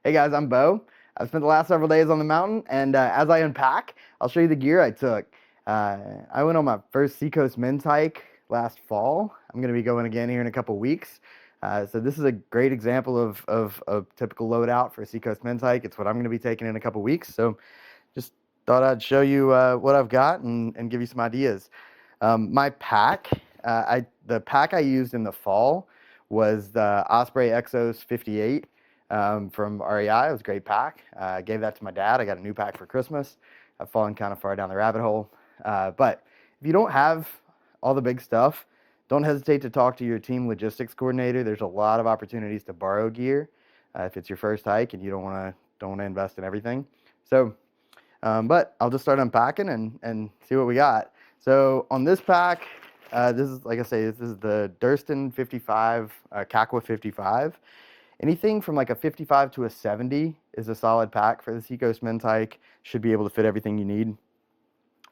Hey guys, I'm Bo. I've spent the last several days on the mountain, and as I unpack, I'll show you the gear I took. I went on my first Seacoast men's hike last fall. I'm going to be going again here in a couple weeks. So this is a great example of a typical loadout for a Seacoast men's hike. It's what I'm going to be taking in a couple weeks. So just thought I'd show you what I've got and give you some ideas. My pack, the pack I used in the fall was the Osprey Exos 58 from REI. It was a great pack. I gave that to my dad. I got a new pack for Christmas. I've fallen kind of far down the rabbit hole. But if you don't have all the big stuff, don't hesitate to talk to your team logistics coordinator. There's a lot of opportunities to borrow gear if it's your first hike and you don't want to invest in everything. So, but I'll just start unpacking and see what we got. So on this pack, this is, like I say, this is the Durston 55, Kakwa 55. Anything from like a 55 to a 70 is a solid pack for the Seacoast men's hike. Should be able to fit everything you need.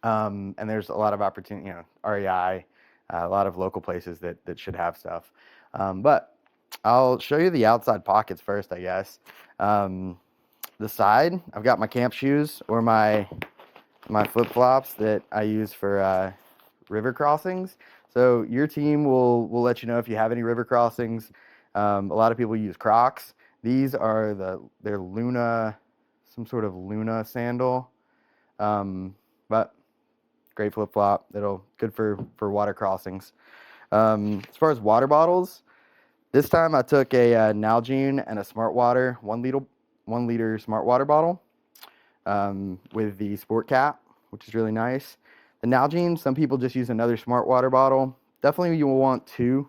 And there's a lot of opportunity, REI, a lot of local places that should have stuff. But I'll show you the outside pockets first, I guess. The side, I've got my camp shoes or my flip-flops that I use for river crossings. So your team will let you know if you have any river crossings. A lot of people use Crocs. These are they're Luna, some sort of Luna sandal. But great flip-flop. Good for water crossings. As far as water bottles, this time I took a Nalgene and a Smart Water 1 liter Smart Water bottle with the sport cap, which is really nice. The Nalgene, some people just use another Smart Water bottle. Definitely you will want two.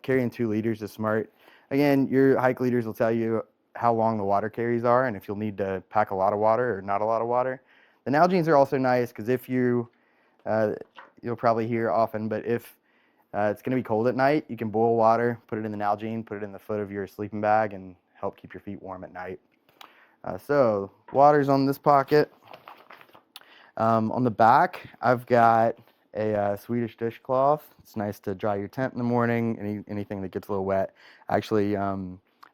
Carrying 2 liters is smart. Again, your hike leaders will tell you how long the water carries are and if you'll need to pack a lot of water or not a lot of water. The Nalgenes are also nice because if you'll probably hear often, but if it's going to be cold at night, you can boil water, put it in the Nalgene, put it in the foot of your sleeping bag, and help keep your feet warm at night. So water's on this pocket. On the back, I've got a Swedish dishcloth. It's nice to dry your tent in the morning, anything that gets a little wet. Actually,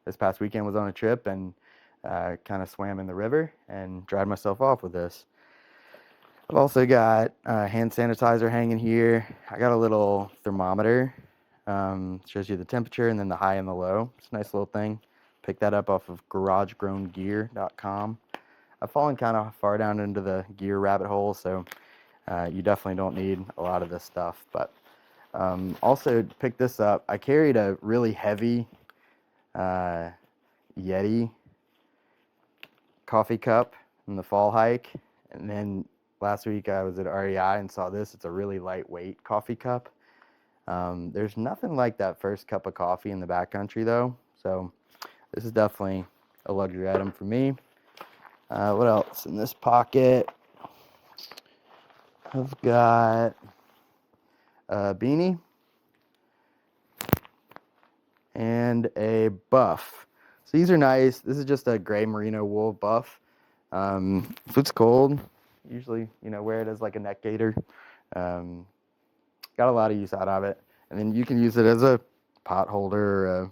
this past weekend was on a trip and kind of swam in the river and dried myself off with this. I've also got hand sanitizer hanging here. I got a little thermometer. Shows you the temperature and then the high and the low. It's a nice little thing. Picked that up off of garagegrowngear.com. I've fallen kind of far down into the gear rabbit hole, so you definitely don't need a lot of this stuff. But also picked this up. I carried a really heavy Yeti coffee cup in the fall hike, and then last week I was at REI and saw this. It's a really lightweight coffee cup. There's nothing like that first cup of coffee in the backcountry though, so this is definitely a luxury item for me. What else in this pocket? I've got a beanie and a buff. So these are nice. This is just a gray merino wool buff. If it's cold, usually wear it as like a neck gaiter. Got a lot of use out of it, and then you can use it as a pot holder or a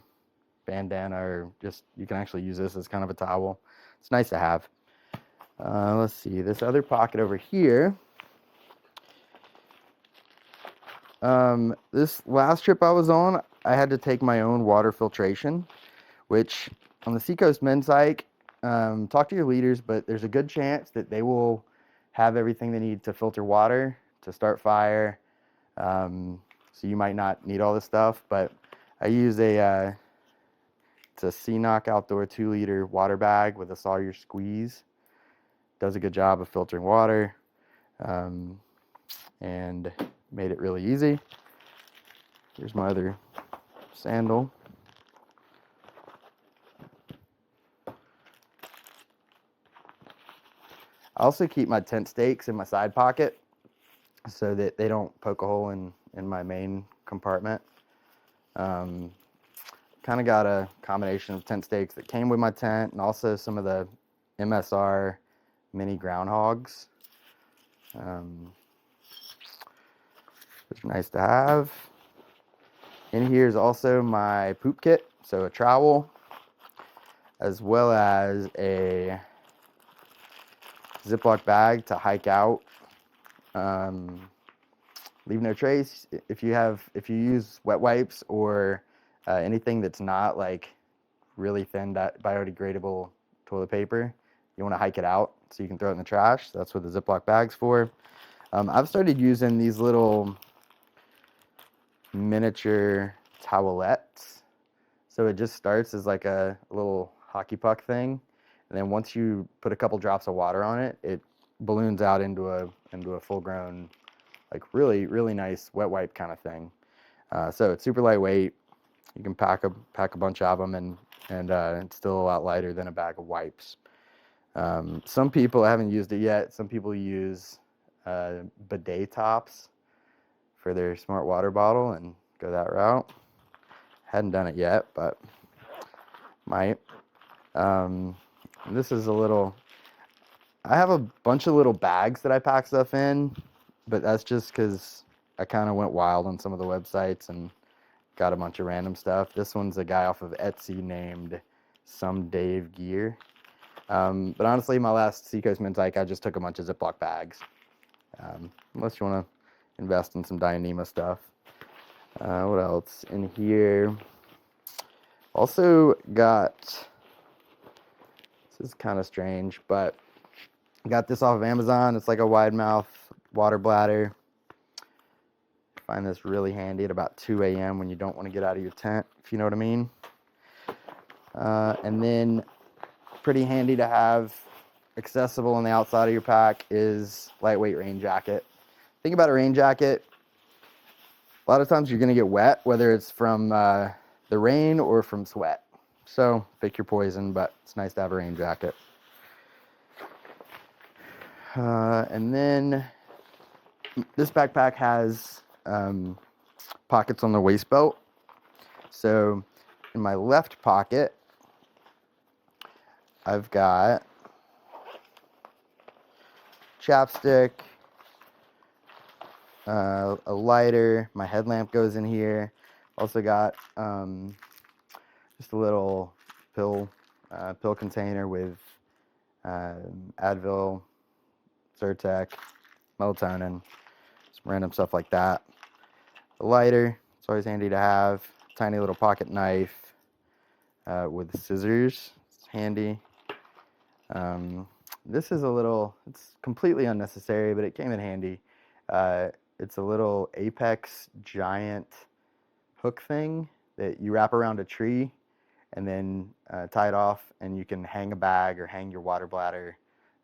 bandana, or just you can actually use this as kind of a towel. It's nice to have. Let's see, this other pocket over here. This last trip I was on, I had to take my own water filtration, which on the Seacoast men's hike, talk to your leaders, but there's a good chance that they will have everything they need to filter water, to start fire. So you might not need all this stuff, but I use it's a Seacoast Outdoor 2 liter water bag with a Sawyer squeeze. Does a good job of filtering water, and made it really easy. Here's my other sandal. I also keep my tent stakes in my side pocket so that they don't poke a hole in my main compartment. Kind of got a combination of tent stakes that came with my tent and also some of the MSR mini groundhogs. Which is nice to have. In here is also my poop kit, so a trowel, as well as a Ziploc bag to hike out. Leave no trace. If you use wet wipes or anything that's not like really thin biodegradable toilet paper, you want to hike it out so you can throw it in the trash. That's what the Ziploc bag's for. I've started using these little miniature towelettes. So it just starts as like a little hockey puck thing, and then once you put a couple drops of water on it, it balloons out into a full-grown, like really nice wet wipe kind of thing. So it's super lightweight. You can pack a bunch of them, and it's still a lot lighter than a bag of wipes. Some people, I haven't used it yet, some people use bidet tops for their smart water bottle and go that route. Hadn't done it yet, but might. This is a little, I have a bunch of little bags that I pack stuff in, but that's just because I kind of went wild on some of the websites and got a bunch of random stuff. This one's a guy off of Etsy named Some Dave Gear. But honestly, my last Seacoast men's hike, I just took a bunch of Ziploc bags. Unless you want to invest in some Dyneema stuff. What else in here? Also got, this is kind of strange, but I got this off of Amazon. It's like a wide mouth water bladder. I find this really handy at about 2 a.m. when you don't want to get out of your tent, if you know what I mean. And then pretty handy to have accessible on the outside of your pack is lightweight rain jacket. Think about a rain jacket. A lot of times you're going to get wet, whether it's from the rain or from sweat. So pick your poison, but it's nice to have a rain jacket. And then this backpack has pockets on the waist belt. So in my left pocket, I've got chapstick, a lighter, my headlamp goes in here. Also got just a little pill container with Advil, Zyrtec, melatonin, some random stuff like that. A lighter, it's always handy to have. Tiny little pocket knife with scissors, it's handy. This is it's completely unnecessary, but it came in handy. It's a little Apex giant hook thing that you wrap around a tree and then tie it off, and you can hang a bag or hang your water bladder.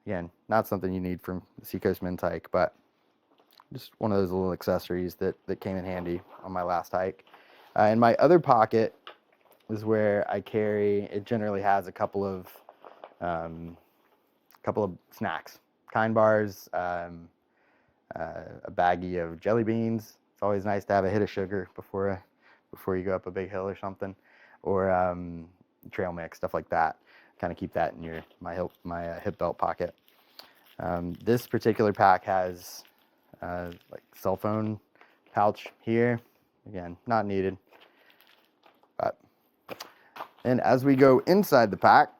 Again, not something you need from the Seacoast men's hike, but just one of those little accessories that came in handy on my last hike. In my other pocket is where I carry, it generally has a couple of snacks, Kind bars, a baggie of jelly beans. It's always nice to have a hit of sugar before you go up a big hill or something, or trail mix, stuff like that. Kind of keep that in my hip belt pocket. This particular pack has like cell phone pouch here. Again, not needed. But and as we go inside the pack,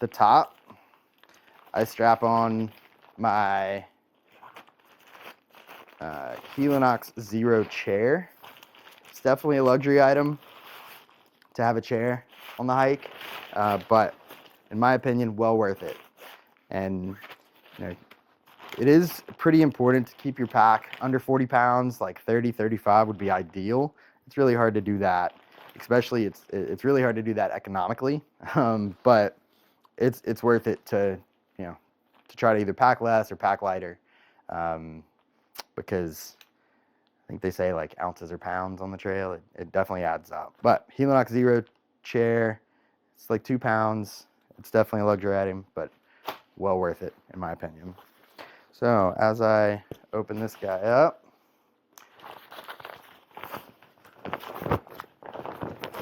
the top, I strap on my Helinox Zero chair. It's definitely a luxury item to have a chair on the hike, but in my opinion, well worth it. And it is pretty important to keep your pack under 40 pounds, like 30, 35 would be ideal. It's really hard to do that, especially it's really hard to do that economically, but it's worth it to try to either pack less or pack lighter, because I think they say like ounces or pounds on the trail. It definitely adds up. But Helinox Zero chair, it's like 2 pounds. It's definitely a luxury item, but well worth it in my opinion. So as I open this guy up,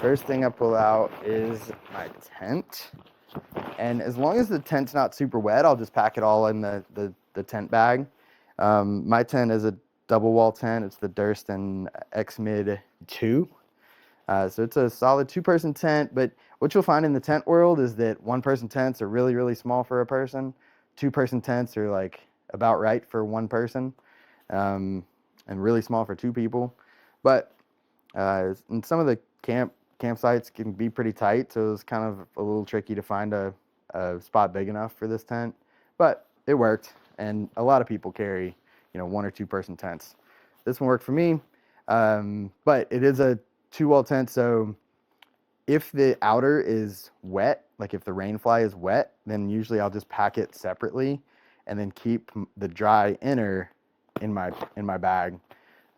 first thing I pull out is my tent. And as long as the tent's not super wet, I'll just pack it all in the tent bag. My tent is a double wall tent. It's the Durston X-Mid 2. So it's a solid 2-person tent, but what you'll find in the tent world is that 1-person tents are really, really small for a person. 2-person tents are like about right for 1 person, and really small for 2 people. But and some of the campsites can be pretty tight, so it's kind of a little tricky to find a spot big enough for this tent. But it worked, and a lot of people carry, 1 or 2-person tents. This one worked for me, but it is a 2-wall tent, so if the outer is wet, like if the rain fly is wet, then usually I'll just pack it separately and then keep the dry inner in my bag,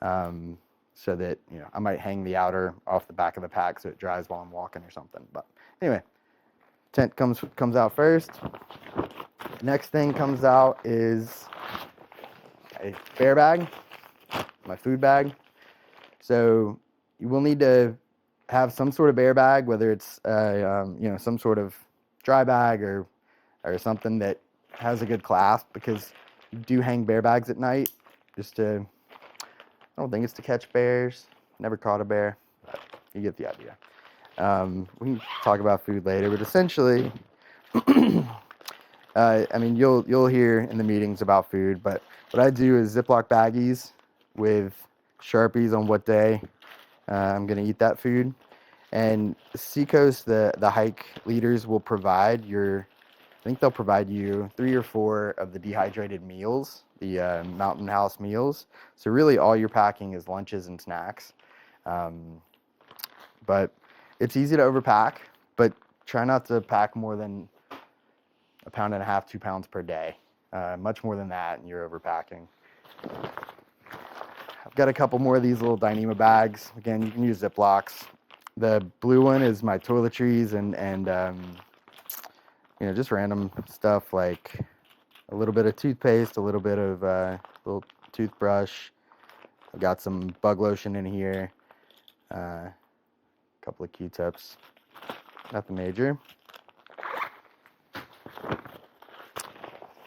so that I might hang the outer off the back of the pack so it dries while I'm walking or something. But anyway, tent comes out first. Next thing comes out is a bear bag, my food bag. So you will need to have some sort of bear bag, whether it's some sort of dry bag or something that has a good clasp, because you do hang bear bags at night I don't think it's to catch bears. Never caught a bear, but you get the idea. We can talk about food later, but essentially, you'll hear in the meetings about food, but what I do is Ziploc baggies with Sharpies on what day I'm going to eat that food. And Seacoast, the hike leaders will provide I think they'll provide you 3 or 4 of the dehydrated meals, the Mountain House meals. So really all you're packing is lunches and snacks. But it's easy to overpack, but try not to pack more than 1.5 pounds, 2 pounds per day. Much more than that, and you're overpacking. I've got a couple more of these little Dyneema bags. Again, you can use Ziplocs. The blue one is my toiletries and just random stuff like a little bit of toothpaste, a little bit of little toothbrush. I've got some bug lotion in here, a couple of Q-tips. Nothing major.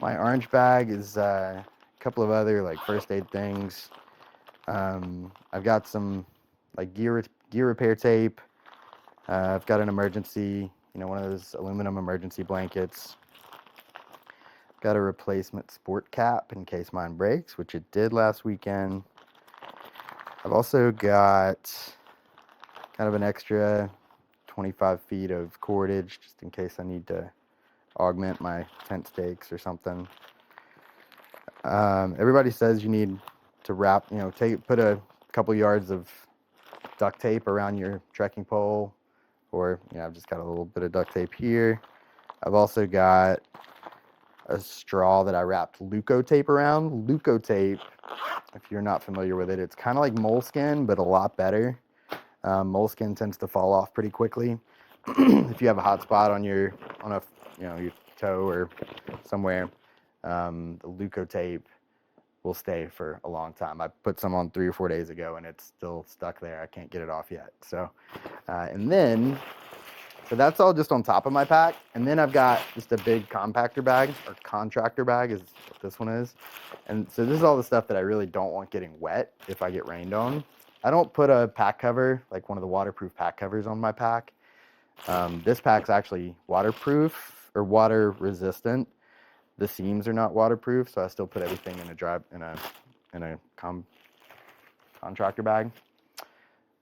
My orange bag is a couple of other like first aid things. I've got some like gear repair tape. I've got an emergency, one of those aluminum emergency blankets. Got a replacement sport cap in case mine breaks, which it did last weekend. I've also got kind of an extra 25 feet of cordage just in case I need to augment my tent stakes or something. Everybody says you need to wrap, put a couple yards of duct tape around your trekking pole, or I've just got a little bit of duct tape here. I've also got a straw that I wrapped Leuco tape around. Leuco tape, if you're not familiar with it, it's kind of like moleskin, but a lot better. Moleskin tends to fall off pretty quickly. If you have a hot spot on your toe or somewhere, the Leuco tape will stay for a long time. I put some on 3 or 4 days ago and it's still stuck there. I can't get it off yet. So that's all just on top of my pack. And then I've got just a big compactor bag, or contractor bag is what this one is. And so this is all the stuff that I really don't want getting wet if I get rained on. I don't put a pack cover, like one of the waterproof pack covers on my pack. This pack's actually waterproof or water resistant. The seams are not waterproof, so I still put everything in a contractor bag.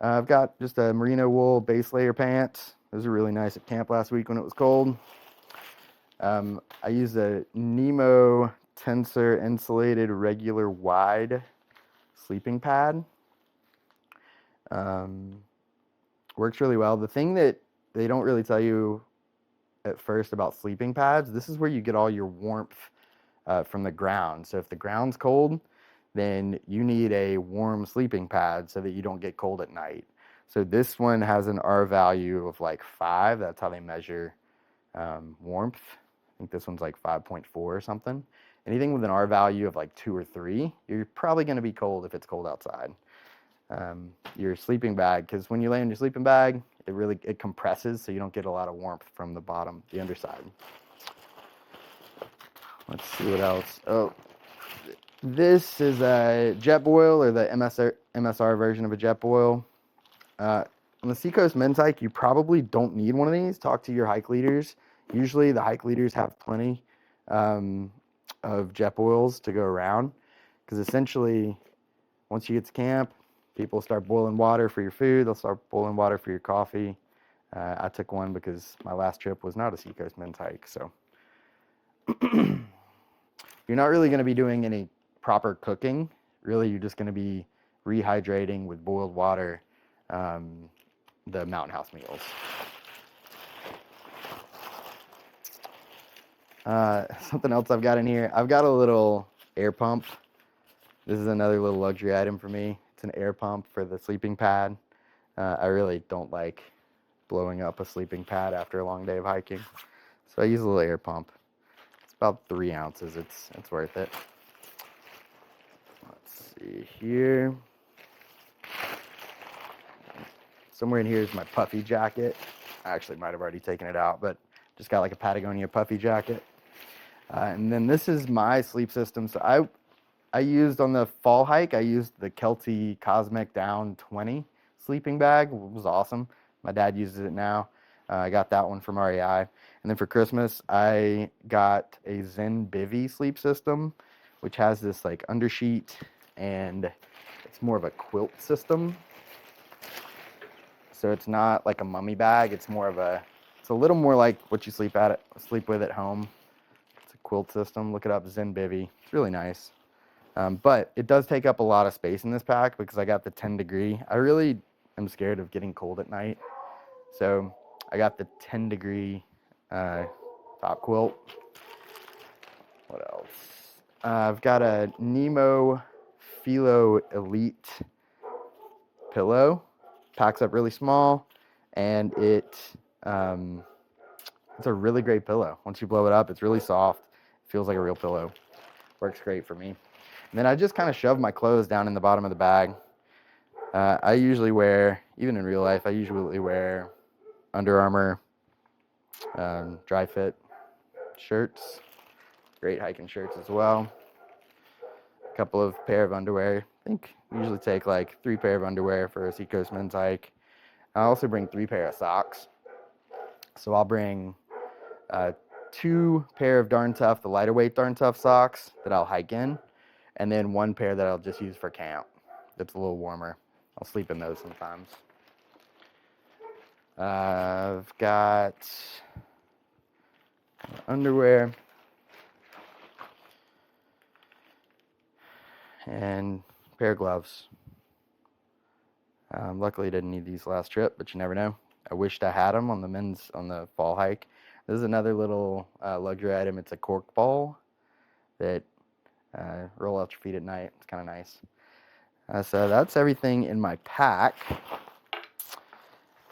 I've got just a merino wool base layer pants. Those are really nice at camp last week when it was cold. I used a Nemo Tensor insulated regular wide sleeping pad. Works really well. The thing that they don't really tell you at first about sleeping pads, this is where you get all your warmth from the ground. So if the ground's cold, then you need a warm sleeping pad so that you don't get cold at night. So this one has an R value of like 5. That's how they measure warmth. I think this one's like 5.4 or something. Anything with an R value of like 2 or 3, you're probably going to be cold if it's cold outside. Your sleeping bag, because when you lay in your sleeping bag, it compresses, so you don't get a lot of warmth from the bottom, the underside. Let's see what else. Oh, this is a jet boil, or the MSR version of a jet boil. on the Seacoast men's hike, you probably don't need one of these. Talk to your hike leaders. Usually the hike leaders have plenty of jet oils to go around, because essentially once you get to camp, people start boiling water for your food. They'll start boiling water for your coffee. I took one because my last trip was not a Seacoast men's hike. So you're not really going to be doing any proper cooking. Really, you're just going to be rehydrating with boiled water the Mountain House meals. Something else I've got in here. I've got a little air pump. This is another little luxury item for me. It's an air pump for the sleeping pad. I really don't like blowing up a sleeping pad after a long day of hiking, so I use a little air pump. It's about 3 ounces. It's worth it. Let's see here. Somewhere in here is my puffy jacket. I actually might have already taken it out, but just got like a Patagonia puffy jacket. And then this is my sleep system. So I used on the fall hike, I used the Kelty Cosmic Down 20 sleeping bag. It was awesome. My dad uses it now. I got that one from REI. And then for Christmas, I got a Zen Bivy sleep system, which has this like undersheet, and it's more of a quilt system. So it's not like a mummy bag. It's a little more like what you sleep with at home. It's a quilt system. Look it up, Zen Bivy. It's really nice. But it does take up a lot of space in this pack because I got the 10 degree. I really am scared of getting cold at night. So I got the 10 degree top quilt. What else? I've got a Nemo Philo Elite pillow. Packs up really small, and it's a really great pillow. Once you blow it up, it's really soft. It feels like a real pillow. Works great for me. And then I just kind of shove my clothes down in the bottom of the bag. I usually wear, even in real life, I usually wear Under Armour dry fit shirts. Great hiking shirts as well. A couple of pair of underwear. I think we usually take like 3 pair of underwear for a Seacoast men's hike. I also bring 3 pair of socks. So I'll bring 2 pair of Darn Tough, the lighter weight Darn Tough socks that I'll hike in, and then 1 pair that I'll just use for camp. That's a little warmer. I'll sleep in those sometimes. I've got underwear and a pair of gloves. Luckily, I didn't need these last trip, but you never know. I wished I had them on the fall hike. This is another little luxury item. It's a cork ball that roll out your feet at night. It's kind of nice. So that's everything in my pack.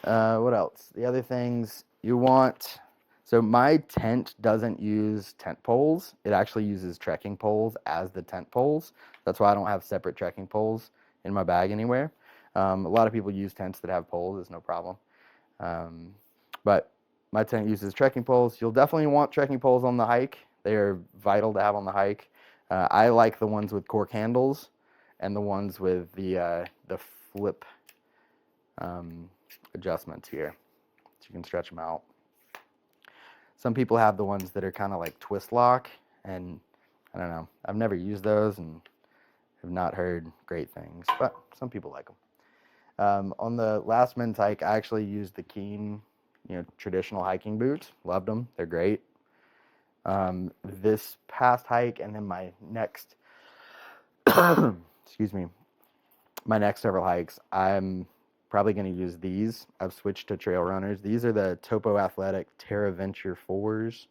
What else? The other things you want. So my tent doesn't use tent poles. It actually uses trekking poles as the tent poles. That's why I don't have separate trekking poles in my bag anywhere. A lot of people use tents that have poles. It's no problem. But my tent uses trekking poles. You'll definitely want trekking poles on the hike. They are vital to have on the hike. I like the ones with cork handles and the ones with the flip adjustments here, so you can stretch them out. Some people have the ones that are kind of like twist lock, and I don't know. I've never used those and have not heard great things, but some people like them. On the last men's hike, I actually used the Keen, traditional hiking boots. Loved them. They're great. This past hike and then my next, excuse me, my next several hikes, I'm probably going to use these. I've switched to trail runners. These are the Topo Athletic Terra Venture 4s.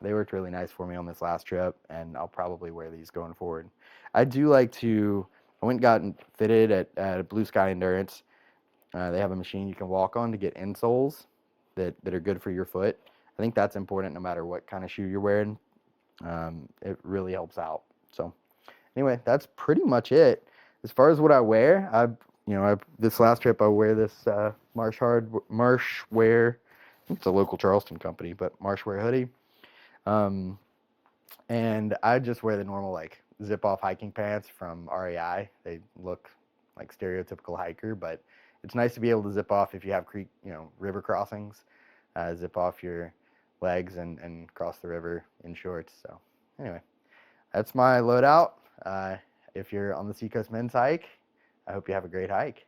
They worked really nice for me on this last trip, and I'll probably wear these going forward. I went and got fitted at Blue Sky Endurance. They have a machine you can walk on to get insoles that are good for your foot. I think that's important no matter what kind of shoe you're wearing. It really helps out. So anyway, that's pretty much it. As far as what I wear, this last trip I wear this Marshwear. I think it's a local Charleston company, but Marshwear hoodie. And I just wear the normal like zip off hiking pants from REI. They look like stereotypical hiker, but it's nice to be able to zip off if you have creek, river crossings, zip off your legs and cross the river in shorts. So anyway, that's my loadout. If you're on the Seacoast Men's Hike, I hope you have a great hike.